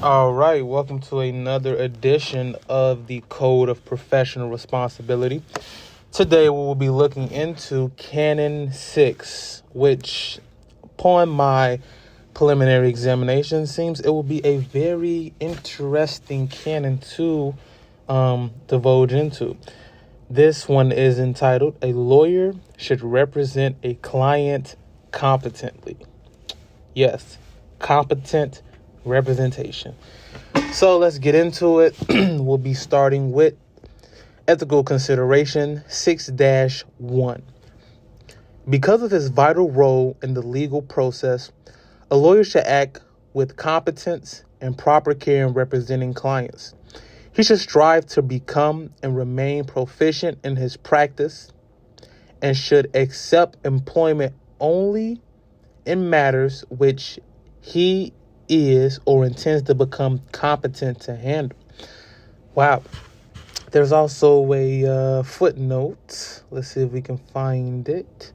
All right, welcome to another edition of the Code of Professional Responsibility. Today we will be looking into Canon 6, which upon my preliminary examination seems it will be a very interesting canon to divulge into. This one is entitled, "A Lawyer Should Represent a Client Competently." Yes, competent representation. So let's get into it. We'll be starting with ethical consideration 6-1. Because of his vital role in the legal process, a lawyer should act with competence and proper care in representing clients. He should strive to become and remain proficient in his practice and should accept employment only in matters which he is or intends to become competent to handle. Wow. There's also a footnote. Let's see if we can find it.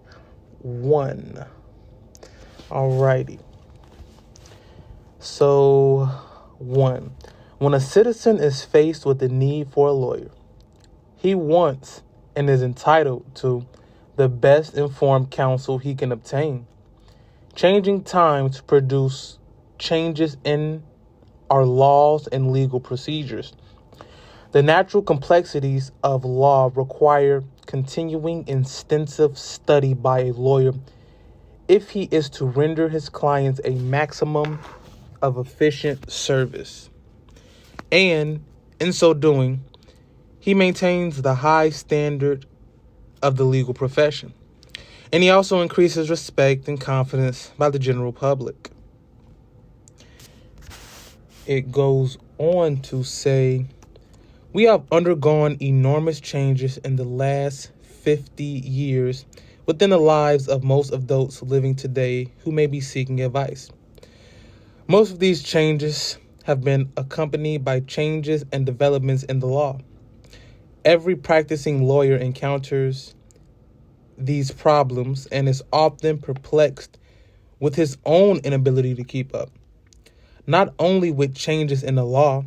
1. Alrighty. So, 1. When a citizen is faced with the need for a lawyer, he wants and is entitled to the best informed counsel he can obtain. Changing times produce changes in our laws and legal procedures. The natural complexities of law require continuing extensive study by a lawyer if he is to render his clients a maximum of efficient service. And in so doing, he maintains the high standard of the legal profession. And he also increases respect and confidence by the general public. It goes on to say, we have undergone enormous changes in the last 50 years within the lives of most adults living today who may be seeking advice. Most of these changes have been accompanied by changes and developments in the law. Every practicing lawyer encounters these problems and is often perplexed with his own inability to keep up, not only with changes in the law,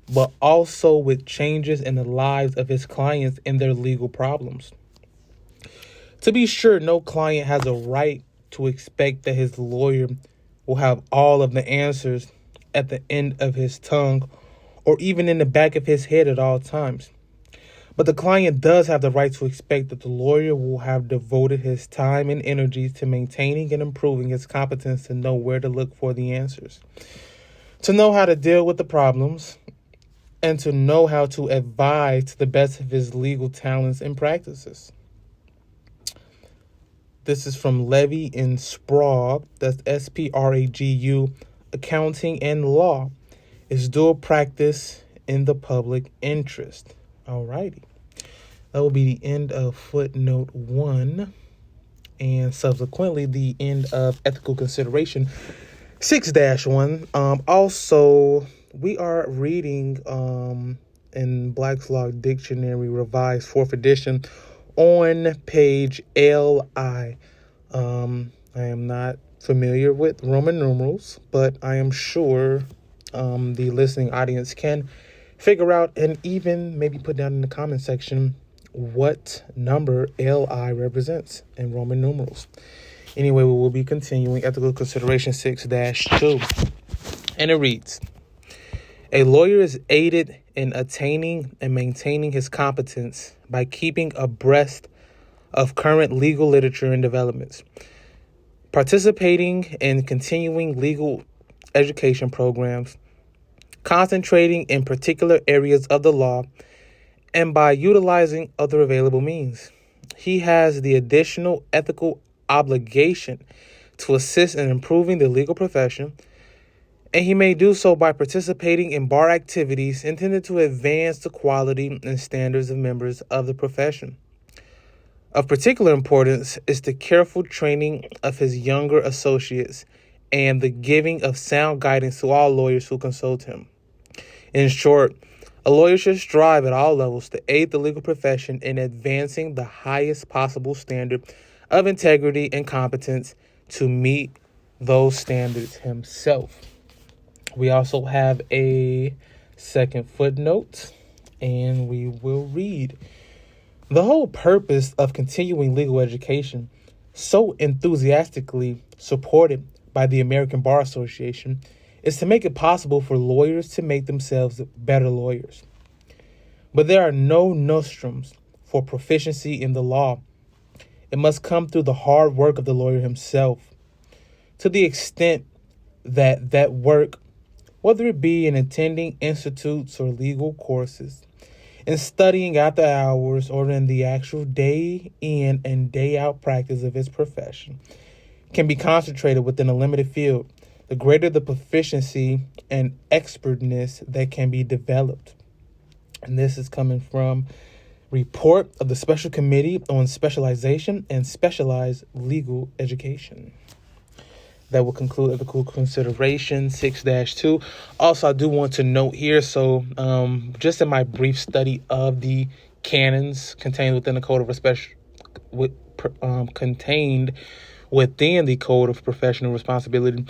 but also with changes in the lives of his clients and their legal problems. To be sure, no client has a right to expect that his lawyer will have all of the answers at the end of his tongue or even in the back of his head at all times. But the client does have the right to expect that the lawyer will have devoted his time and energy to maintaining and improving his competence to know where to look for the answers, to know how to deal with the problems, and to know how to advise to the best of his legal talents and practices. This is from Levy and Sprague, that's SPRAGU, Accounting and Law, is dual practice in the public interest. Alrighty. That will be the end of footnote 1 and subsequently the end of ethical consideration 6-1. Also, we are reading in Black's Law Dictionary Revised 4th edition on page LI. I am not familiar with Roman numerals, but I am sure the listening audience can figure out and even maybe put down in the comment section what number LI represents in Roman numerals. Anyway, we will be continuing ethical consideration 6-2. And it reads, a lawyer is aided in attaining and maintaining his competence by keeping abreast of current legal literature and developments, participating in continuing legal education programs, concentrating in particular areas of the law, and by utilizing other available means. He has the additional ethical obligation to assist in improving the legal profession, and he may do so by participating in bar activities intended to advance the quality and standards of members of the profession. Of particular importance is the careful training of his younger associates and the giving of sound guidance to all lawyers who consult him. In short, a lawyer should strive at all levels to aid the legal profession in advancing the highest possible standard of integrity and competence to meet those standards himself. We also have a second footnote, and we will read. The whole purpose of continuing legal education, so enthusiastically supported by the American Bar Association, is to make it possible for lawyers to make themselves better lawyers. But there are no nostrums for proficiency in the law. It must come through the hard work of the lawyer himself. To the extent that work, whether it be in attending institutes or legal courses, in studying after hours, or in the actual day in and day out practice of his profession, can be concentrated within a limited field, the greater the proficiency and expertness that can be developed. And this is coming from Report of the Special Committee on Specialization and Specialized Legal Education. That will conclude ethical consideration 6-2. Also, I do want to note here, so just in my brief study of the canons contained within the Code of contained within the Code of Professional Responsibility,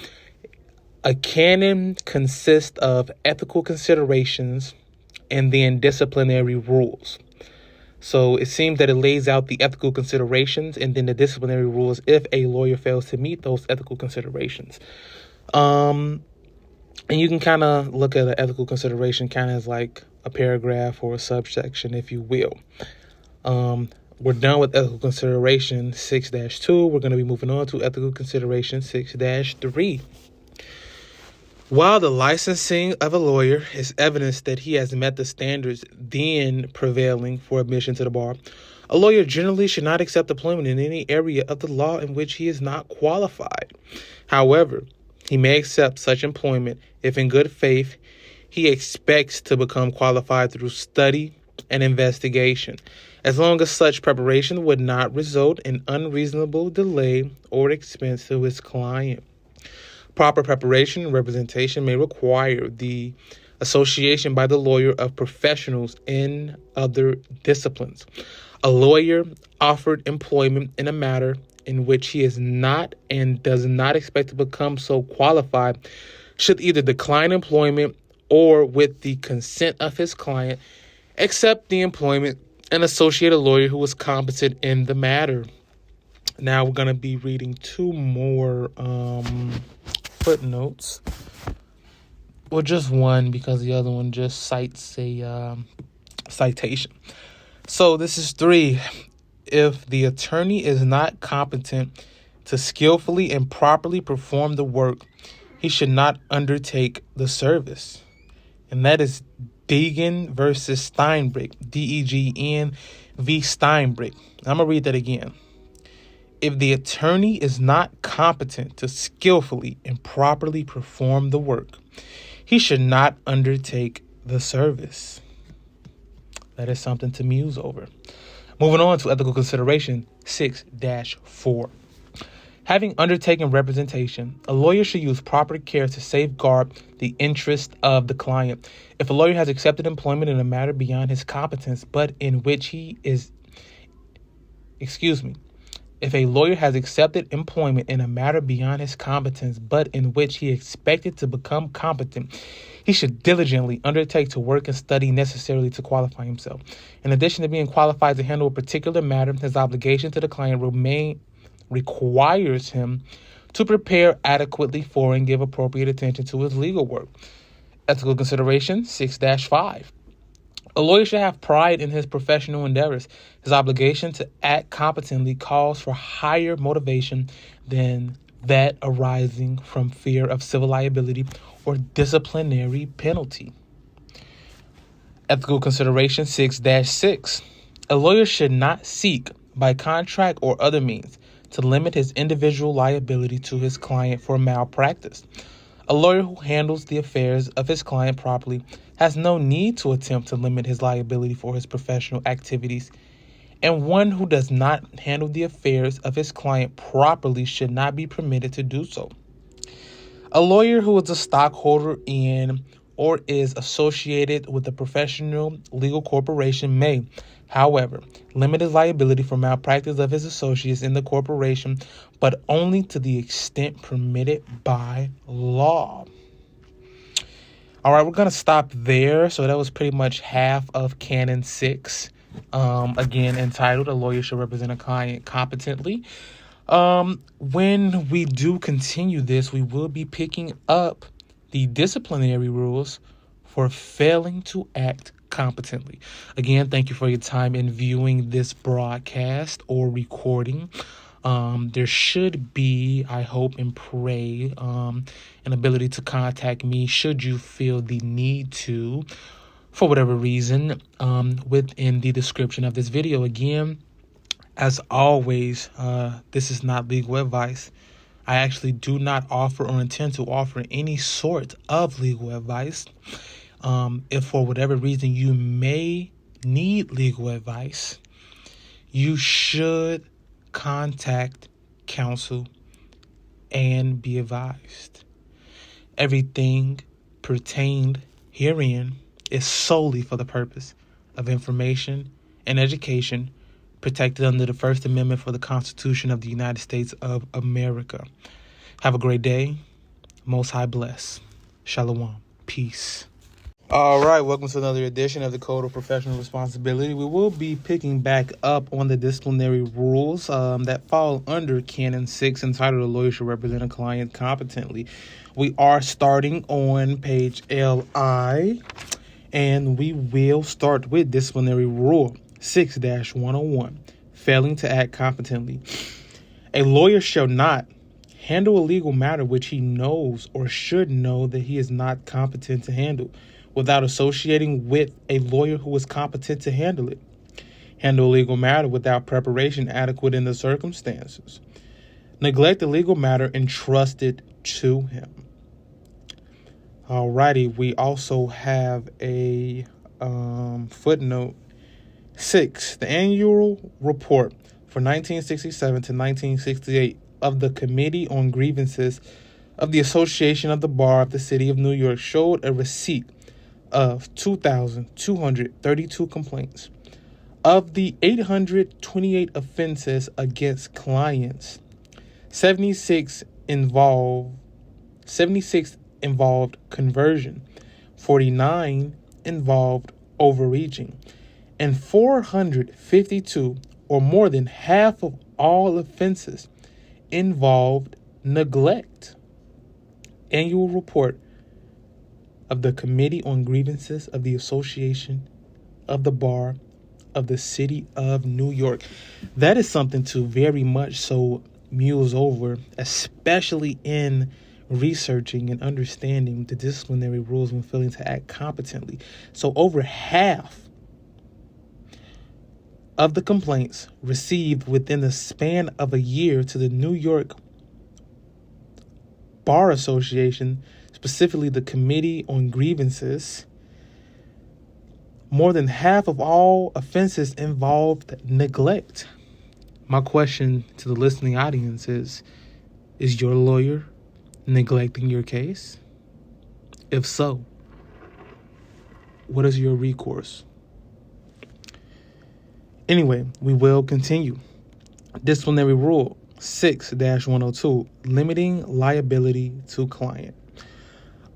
a canon consists of ethical considerations and then disciplinary rules. So it seems that it lays out the ethical considerations and then the disciplinary rules if a lawyer fails to meet those ethical considerations. And you can kind of look at an ethical consideration kind of as like a paragraph or a subsection, if you will. We're done with ethical consideration 6-2. We're going to be moving on to ethical consideration 6-3. While the licensing of a lawyer is evidence that he has met the standards then prevailing for admission to the bar, a lawyer generally should not accept employment in any area of the law in which he is not qualified. However, he may accept such employment if in good faith he expects to become qualified through study and investigation, as long as such preparation would not result in unreasonable delay or expense to his client. Proper preparation and representation may require the association by the lawyer of professionals in other disciplines. A lawyer offered employment in a matter in which he is not and does not expect to become so qualified should either decline employment or, with the consent of his client, accept the employment and associate a lawyer who is competent in the matter. Now we're going to be reading two more footnotes. Well, just one, because the other one just cites a citation. So this is 3. If the attorney is not competent to skillfully and properly perform the work, he should not undertake the service. And that is Degen versus Steinbrück, Degn v. Steinbrück. I'm going to read that again. If the attorney is not competent to skillfully and properly perform the work, he should not undertake the service. That is something to muse over. Moving on to ethical consideration 6-4. Having undertaken representation, a lawyer should use proper care to safeguard the interest of the client. If a lawyer has accepted employment in a matter beyond his competence, but in which he is, If a lawyer has accepted employment in a matter beyond his competence, but in which he expected to become competent, he should diligently undertake to work and study necessarily to qualify himself. In addition to being qualified to handle a particular matter, his obligation to the client requires him to prepare adequately for and give appropriate attention to his legal work. Ethical consideration 6-5. A lawyer should have pride in his professional endeavors. His obligation to act competently calls for higher motivation than that arising from fear of civil liability or disciplinary penalty. Ethical consideration 6-6. A lawyer should not seek, by contract or other means, to limit his individual liability to his client for malpractice. A lawyer who handles the affairs of his client properly has no need to attempt to limit his liability for his professional activities, and one who does not handle the affairs of his client properly should not be permitted to do so. A lawyer who is a stockholder in or is associated with a professional legal corporation may, however, limit his liability for malpractice of his associates in the corporation, but only to the extent permitted by law. All right, we're going to stop there. So that was pretty much half of Canon 6, again, entitled "A Lawyer Should Represent a Client Competently." When we do continue this, we will be picking up the disciplinary rules for failing to act competently. Again, thank you for your time in viewing this broadcast or recording. There should be, I hope and pray, an ability to contact me should you feel the need to, for whatever reason, within the description of this video. Again, as always, this is not legal advice. I actually do not offer or intend to offer any sort of legal advice. If for whatever reason you may need legal advice, you should contact counsel and be advised. Everything pertained herein is solely for the purpose of information and education, protected under the First Amendment for the Constitution of the United States of America. Have a great day. Most High bless. Shalom. Peace. All right, welcome to another edition of the Code of Professional Responsibility. We will be picking back up on the disciplinary rules that fall under Canon 6, entitled "A Lawyer Should Represent a Client Competently." We are starting on page LI, and we will start with disciplinary rule 6-101, failing to act competently. A lawyer shall not handle a legal matter which he knows or should know that he is not competent to handle, without associating with a lawyer who is competent to handle it. Handle a legal matter without preparation adequate in the circumstances. Neglect a legal matter entrusted to him. Alrighty, we also have a footnote 6. The annual report for 1967 to 1968 of the Committee on Grievances of the Association of the Bar of the City of New York showed a receipt of 2,232 complaints. Of the 828 offenses against clients, 76 involved conversion, 49 involved overreaching, and 452, or more than half of all offenses, involved neglect. Annual report of the Committee on Grievances of the Association of the Bar of the City of New York. That is something to very much so muse over, especially in researching and understanding the disciplinary rules when failing to act competently. So over half of the complaints received within the span of a year to the New York Bar Association, specifically the Committee on Grievances, more than half of all offenses involved neglect. My question to the listening audience is your lawyer neglecting your case? If so, what is your recourse? Anyway, we will continue. Disciplinary rule 6-102, limiting liability to client.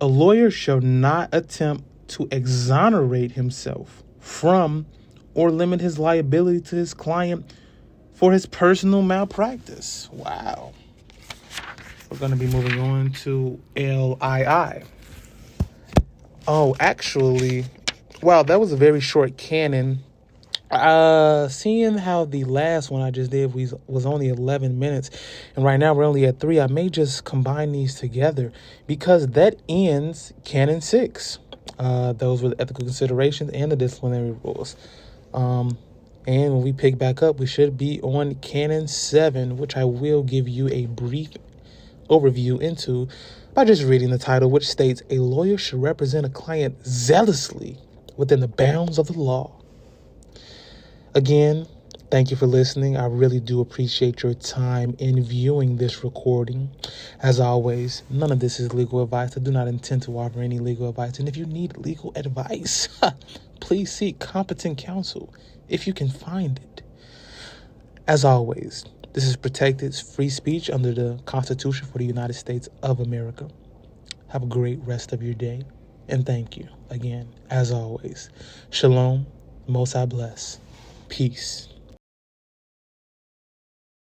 A lawyer shall not attempt to exonerate himself from or limit his liability to his client for his personal malpractice. Wow. We're going to be moving on to LII. Oh, actually, wow, that was a very short canon. Seeing how the last one I just did was only 11 minutes, and right now we're only at 3, I may just combine these together because that ends Canon 6. Those were the ethical considerations and the disciplinary rules. And when we pick back up, we should be on Canon 7, which I will give you a brief overview into by just reading the title, which states, "A lawyer should represent a client zealously within the bounds of the law." Again, thank you for listening. I really do appreciate your time in viewing this recording. As always, none of this is legal advice. I do not intend to offer any legal advice. And if you need legal advice, please seek competent counsel if you can find it. As always, this is protected free speech under the Constitution for the United States of America. Have a great rest of your day. And thank you again, as always. Shalom. Most I bless. Peace.